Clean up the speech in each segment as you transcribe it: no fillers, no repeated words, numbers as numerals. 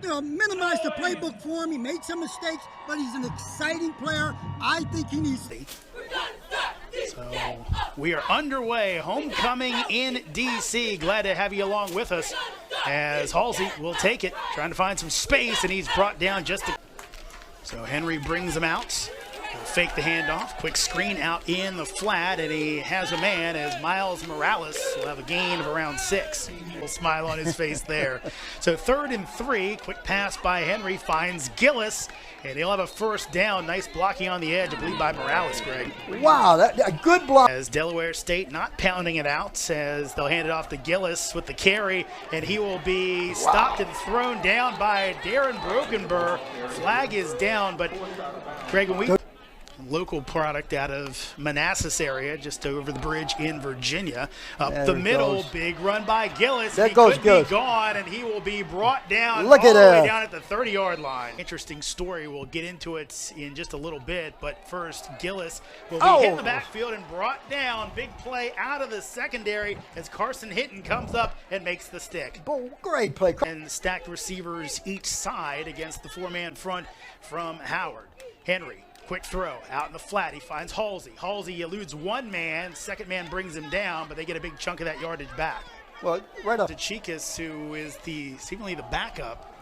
Minimize the playbook for him. He made some mistakes, but he's an exciting player. I think he needs to. So we are underway. Homecoming in D.C. Glad to have you along with us as Halsey will take it, trying to find some space, and he's brought down just to. So Henry brings him out. He'll fake the handoff. Quick screen out in the flat, and he has a man as Miles Morales will have a gain of around 6. A little smile on his face there. So 3rd and 3. Quick pass by Henry finds Gillis, and he'll have a first down. Nice blocking on the edge, I believe, by Morales, Greg. Wow, a good block. As Delaware State not pounding it out, as they'll hand it off to Gillis with the carry, and he will be stopped and thrown down by Darren Brokenburr. Flag is down, but Greg, when we local product out of Manassas area, just over the bridge in Virginia. Up the middle, big run by Gillis. He could be gone, and he will be brought down all the way down at the 30-yard line. Interesting story. We'll get into it in just a little bit, but first, Gillis will be hit in the backfield and brought down. Big play out of the secondary as Carson Hinton comes up and makes the stick. Great play. And stacked receivers each side against the 4-man front from Howard. Henry. Quick throw out in the flat. He finds Halsey. Halsey eludes one man. Second man brings him down, but they get a big chunk of that yardage back. Well, right up to Chicas, who is seemingly the backup.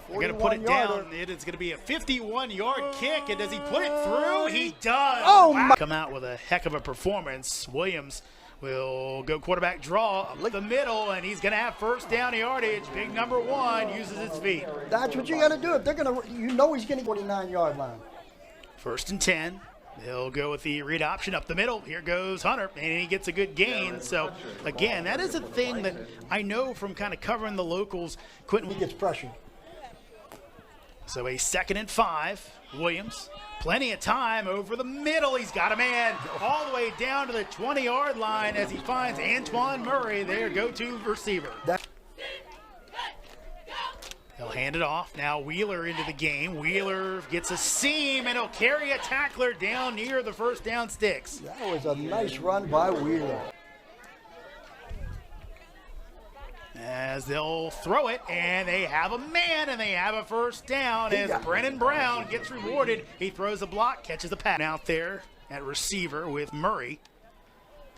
They're going to put it down. It is going to be a 51-yard kick, and does he put it through? He does. Oh, wow. Come out with a heck of a performance. Williams will go quarterback draw up the middle, and he's going to have first down yardage. Big number 1 uses his feet. That's what you got to do. If they're going to, he's going to 49-yard line. 1st and 10. They'll go with the read option up the middle. Here goes Hunter, and he gets a good gain. So, again, that is a thing that I know from kind of covering the locals. Quentin gets pressured. So a 2nd and 5. Williams, plenty of time over the middle. He's got a man all the way down to the 20-yard line as he finds Antoine Murray, their go-to receiver. He'll hand it off. Now Wheeler into the game. Wheeler gets a seam, and he'll carry a tackler down near the first down sticks. That was a nice run by Wheeler. As they'll throw it, and they have a man, and they have a first down as Brennan Brown gets rewarded. He throws a block, catches a pass. Out there at receiver with Murray.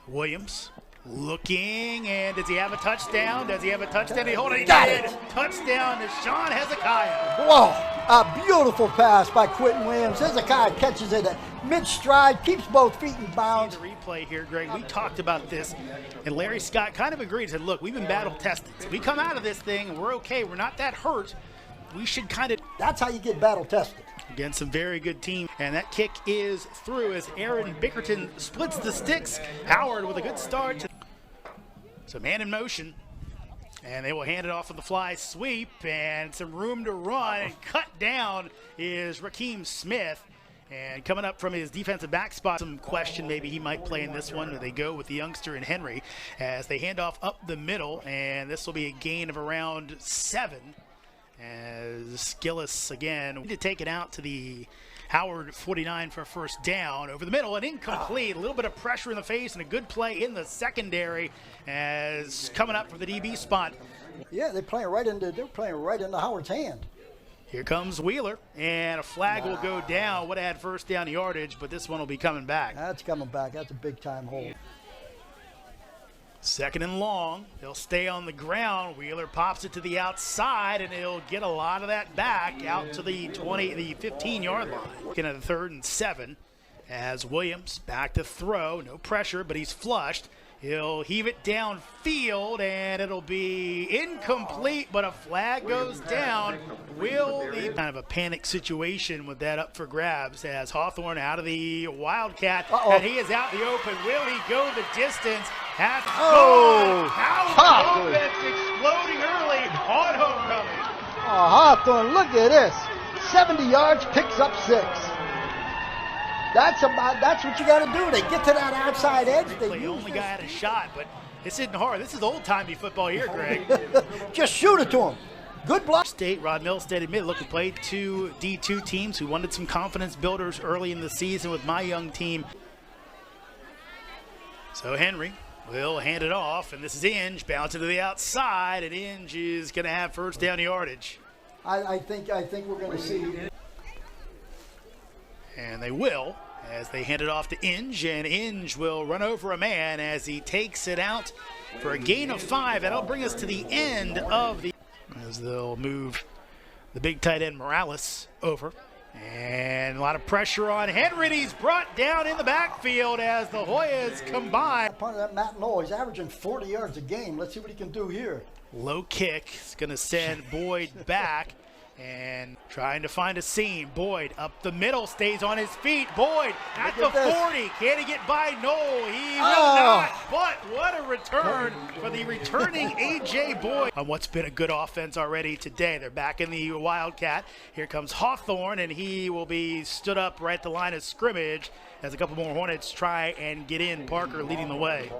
Williams. Looking, and does he have a touchdown? Does he have a touchdown? He hold it. He got it. Touchdown to Sean Hezekiah. Whoa, a beautiful pass by Quentin Williams. Hezekiah catches it at mid-stride, keeps both feet in bounds. The replay here, Greg, we talked about this, and Larry Scott kind of agreed. He said, look, we've been battle tested. So we come out of this thing, we're okay. We're not that hurt. We should kind of. That's how you get battle tested. Against some very good team, and that kick is through as Aaron Bickerton splits the sticks. Howard with a good start. So man in motion, and they will hand it off on the fly sweep, and some room to run, and cut down is Rakeem Smith. And coming up from his defensive back spot, some question maybe he might play in this one, or they go with the youngster and Henry as they hand off up the middle, and this will be a gain of around 7. As Gillis again to take it out to the Howard 49 for a first down over the middle, and incomplete. A little bit of pressure in the face and a good play in the secondary as coming up for the DB spot. Yeah, they're playing right into Howard's hand. Here comes Wheeler, and a flag will go down. Would have had first down yardage, but this one will be coming back. That's coming back. That's a big time hold. 2nd and long. They'll stay on the ground. Wheeler pops it to the outside, and he'll get a lot of that back out to the 15-yard line. Looking at the 3rd and 7 as Williams back to throw. No pressure, but he's flushed. He'll heave it downfield, and it'll be incomplete, but a flag goes down. Will the kind of a panic situation with that up for grabs as Hawthorne out of the Wildcat, and he is out in the open. Will he go the distance? Has gone. Howard offense exploding early on homecoming. Hawthorne, look at this. 70 yards, picks up 6. That's what you got to do. They get to that outside edge. They only got a shot, but this isn't hard. This is old-timey football here, Greg. Just shoot it to him. Good block. State, Rod Milstead admitted, look, we played 2 D2 teams who wanted some confidence builders early in the season with my young team. So Henry will hand it off, and this is Inge, bounce it to the outside, and Inge is going to have first down yardage. I think we're going to see. And they will, as they hand it off to Inge, and Inge will run over a man as he takes it out for a gain of 5. That'll bring us to the end of the, as they'll move the big tight end Morales over. And a lot of pressure on Henry. He's brought down in the backfield as the Hoyas combine. Part of that Matt Noel, he's averaging 40 yards a game. Let's see what he can do here. Low kick is going to send Boyd back and trying to find a seam. Boyd up the middle, stays on his feet. Boyd at the 40. Can he get by Noel? He will not, but what a return for the returning A.J. Boyd. On what's been a good offense already today. They're back in the Wildcat. Here comes Hawthorne, and he will be stood up right at the line of scrimmage as a couple more Hornets try and get in. Parker leading the way.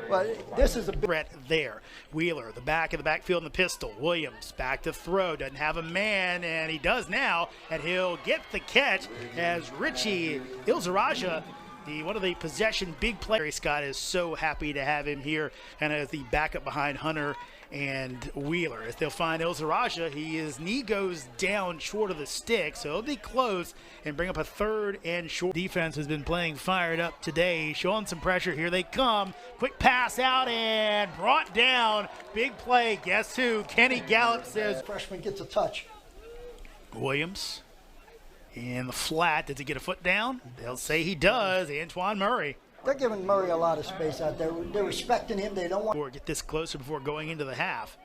But this is a threat there. Wheeler, the back of the backfield in the pistol. Williams back to throw, doesn't have a man, and he does now, and he'll get the catch as Richie Ilzaraja, one of the possession big players. Scott is so happy to have him here, and as the backup behind Hunter and Wheeler. As they'll find Ilzaraja, his knee goes down short of the stick, so it'll be close and bring up a 3rd and short. Defense has been playing fired up today, showing some pressure. Here they come. Quick pass out and brought down. Big play. Guess who? Kenny Gallup says. Freshman gets a touch. Williams in the flat. Does he get a foot down? They'll say he does. Antoine Murray. They're giving Murray a lot of space out there. They're respecting him. They don't want to get this closer before going into the half.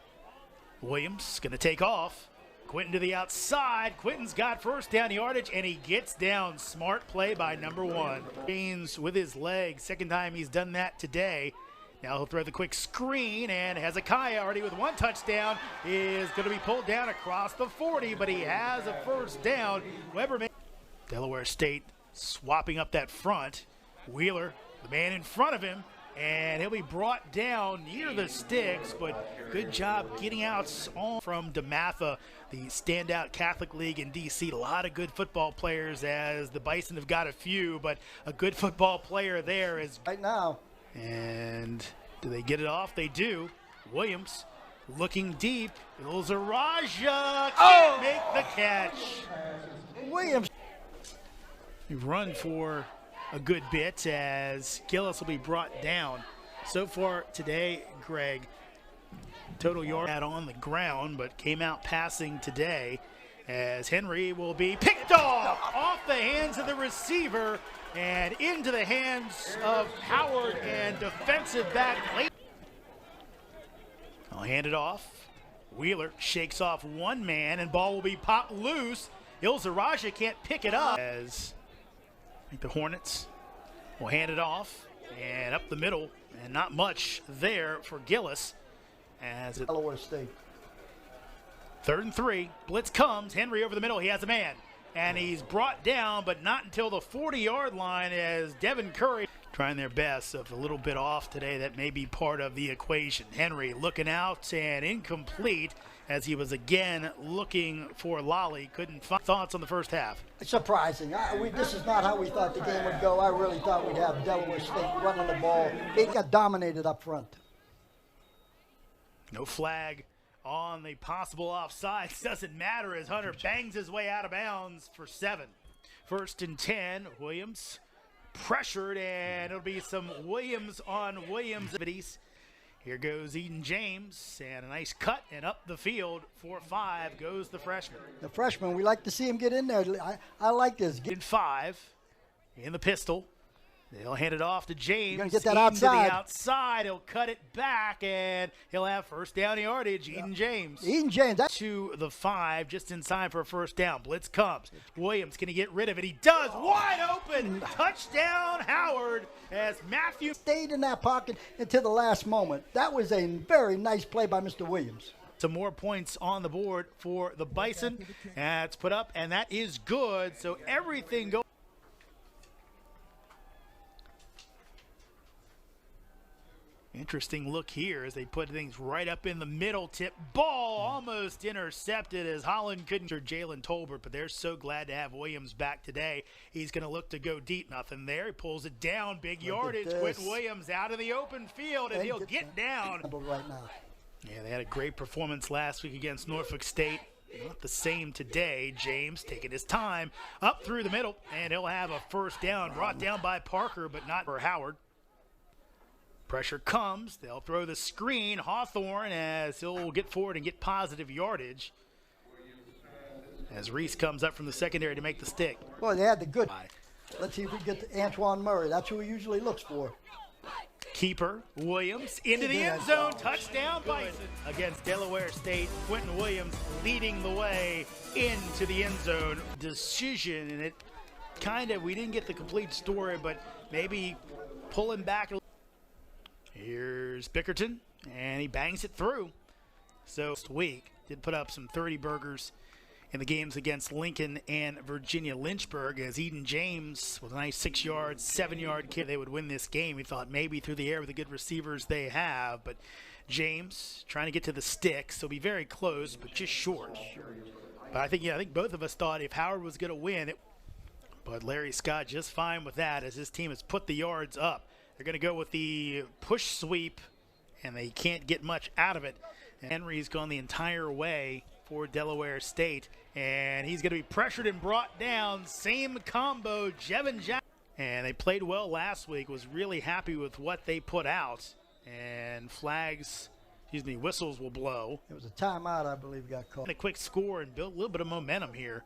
Williams going to take off. Quentin to the outside. Quentin's got first down yardage, and he gets down. Smart play by number 1. James with his leg. Second time he's done that today. Now he'll throw the quick screen, and Hezekiah, already with 1 touchdown, is going to be pulled down across the 40, but he has a first down. Weber, Delaware State swapping up that front. Wheeler, the man in front of him, and he'll be brought down near the sticks, but good job getting out on from DeMatha, the standout Catholic League in D.C. A lot of good football players, as the Bison have got a few, but a good football player there is right now. And do they get it off? They do. Williams looking deep. Ilzaraja can't make the catch. Williams. We've run for a good bit as Gillis will be brought down. So far today, Greg, total yard out on the ground, but came out passing today as Henry will be picked off the hands of the receiver and into the hands of Howard and defensive back late. I'll hand it off. Wheeler shakes off 1 man, and ball will be popped loose. Ilzaraja can't pick it up as I think the Hornets will hand it off and up the middle, and not much there for Gillis as it Delaware State. 3rd and 3. Blitz comes. Henry over the middle. He has a man, and he's brought down, but not until the 40-yard line as Devin Curry trying their best. Of a little bit off today, that may be part of the equation. Henry looking out and incomplete as he was again looking for Lolly. Couldn't find. Thoughts on the first half? Surprising. This is not how we thought the game would go. I really thought we'd have Delaware State running the ball. It got dominated up front. No flag on the possible offsides. Doesn't matter as Hunter bangs his way out of bounds for 7. 1st and 10. Williams pressured, and it'll be some Williams on Williams. Here goes Eden James, and a nice cut, and up the field for 5 goes the freshman. The freshman, we like to see him get in there. I like this. In 5, in the pistol. They'll hand it off to James. Gonna get that outside. To the outside. He'll cut it back, and he'll have first down yardage. Eden James. Eden James. To the 5, just in time for a first down. Blitz comes. Williams, can he get rid of it? He does. Wide open. Touchdown, Howard, as Matthew stayed in that pocket until the last moment. That was a very nice play by Mr. Williams. Some more points on the board for the Bison. That's put up, and that is good. So everything goes. Interesting look here as they put things right up in the middle. Tip ball almost intercepted as Holland couldn't. Jalen Tolbert, but they're so glad to have Williams back today. He's going to look to go deep. Nothing there. He pulls it down. Big yardage. Quentin Williams out of the open field, and he'll get down. Right now. Yeah, they had a great performance last week against Norfolk State. Not the same today. James taking his time up through the middle, and he'll have a first down brought down by Parker, but not for Howard. Pressure comes. They'll throw the screen. Hawthorne as he'll get forward and get positive yardage. As Reese comes up from the secondary to make the stick. Well, they had the good. Let's see if we get to Antoine Murray. That's who he usually looks for. Keeper Williams into the end zone. Touchdown Bison against Delaware State. Quentin Williams leading the way into the end zone. Decision, and it kind of, we didn't get the complete story, but maybe pulling back. Here's Bickerton, and he bangs it through. So this week did put up some 30 burgers in the games against Lincoln and Virginia Lynchburg, as Eden James with a nice 6-yard, 7-yard kick, they would win this game. We thought maybe through the air with the good receivers they have, but James trying to get to the sticks, so be very close, but just short. But I think both of us thought if Howard was going to win, but Larry Scott just fine with that as his team has put the yards up. They're going to go with the push sweep, and they can't get much out of it. Henry's gone the entire way for Delaware State, and he's going to be pressured and brought down. Same combo, Jevin Jackson. And they played well last week, was really happy with what they put out. And whistles will blow. It was a timeout, I believe, got called. A quick score and build a little bit of momentum here.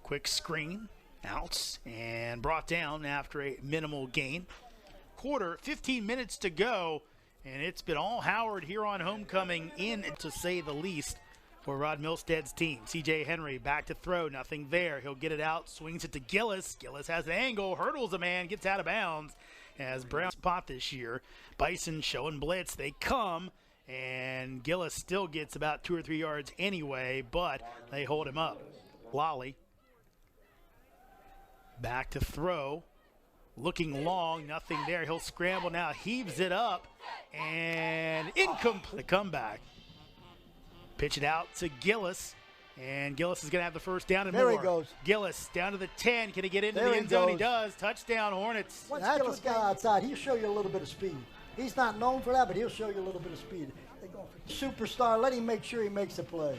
Quick screen, outs, and brought down after a minimal gain. Quarter, 15 minutes to go, and it's been all Howard here on homecoming, in to say the least, for Rod Milstead's team. C.J. Henry back to throw, nothing there. He'll get it out, swings it to Gillis. Gillis has an angle, hurdles a man, gets out of bounds as Brown spot this year. Bison showing blitz, they come, and Gillis still gets about 2 or 3 yards anyway, but they hold him up. Lolly back to throw. Looking long, nothing there. He'll scramble now, heaves it up, and incomplete. The comeback. Pitch it out to Gillis, and Gillis is going to have the first down and there more. He goes. Gillis down to the 10. Can he get into there the end zone? Goes. He does. Touchdown, Hornets. Once Gillis got outside, he'll show you a little bit of speed. He's not known for that, but he'll show you a little bit of speed. They go for superstar. Let him make sure he makes the play.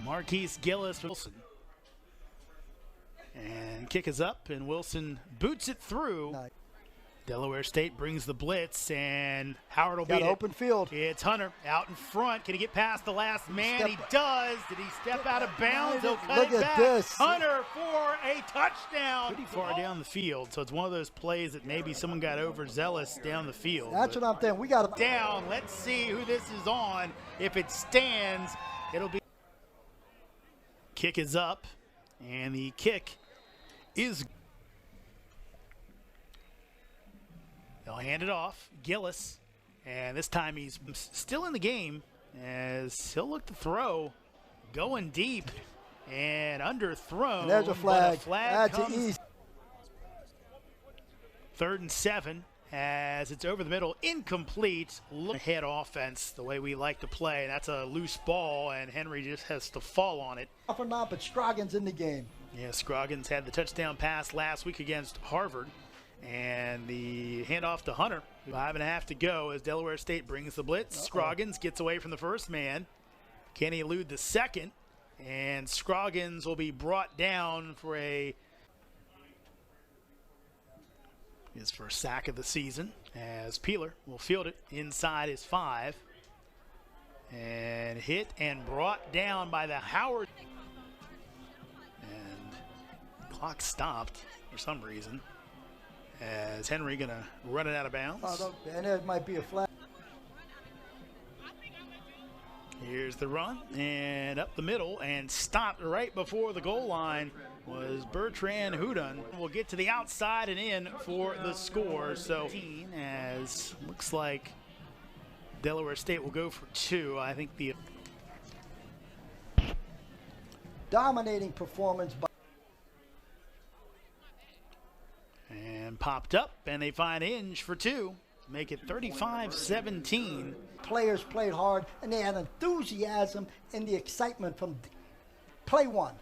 Marquise Gillis, Wilson. And kick is up, and Wilson boots it through. Nice. Delaware State brings the blitz, and Howard will beat it. Open field. It's Hunter out in front. Can he get past the last man? He does. Did he step out of bounds? He'll cut it back. Look at this. Hunter for a touchdown. Pretty far down the field, so it's one of those plays that maybe someone got overzealous down the field. That's what I'm saying. We got to down. Let's see who this is on. If it stands, it'll be. Kick is up, and the kick is. They'll hand it off. Gillis, and this time he's still in the game as he'll look to throw, going deep and underthrown. And there's a flag. Flag That's easy. 3rd and 7 as it's over the middle, incomplete. Look ahead offense, the way we like to play. That's a loose ball, and Henry just has to fall on it. Off or not, but Scroggins in the game. Yeah, Scroggins had the touchdown pass last week against Harvard. And the handoff to Hunter. 5.5 to go as Delaware State brings the blitz. Scroggins gets away from the first man. Can he elude the second? And Scroggins will be brought down for his first sack of the season, as Peeler will field it inside his 5. And hit and brought down by the Howard. And clock stopped for some reason. As Henry going to run it out of bounds. And it might be a flag. Here's the run, and up the middle, and stopped right before the goal line was Bertrand Hudon. We'll get to the outside and in for the score. So, as looks like Delaware State will go for 2. I think the dominating performance by. And popped up, and they find Inge for 2. Make it 35-17. Players played hard, and they had enthusiasm and the excitement from play one.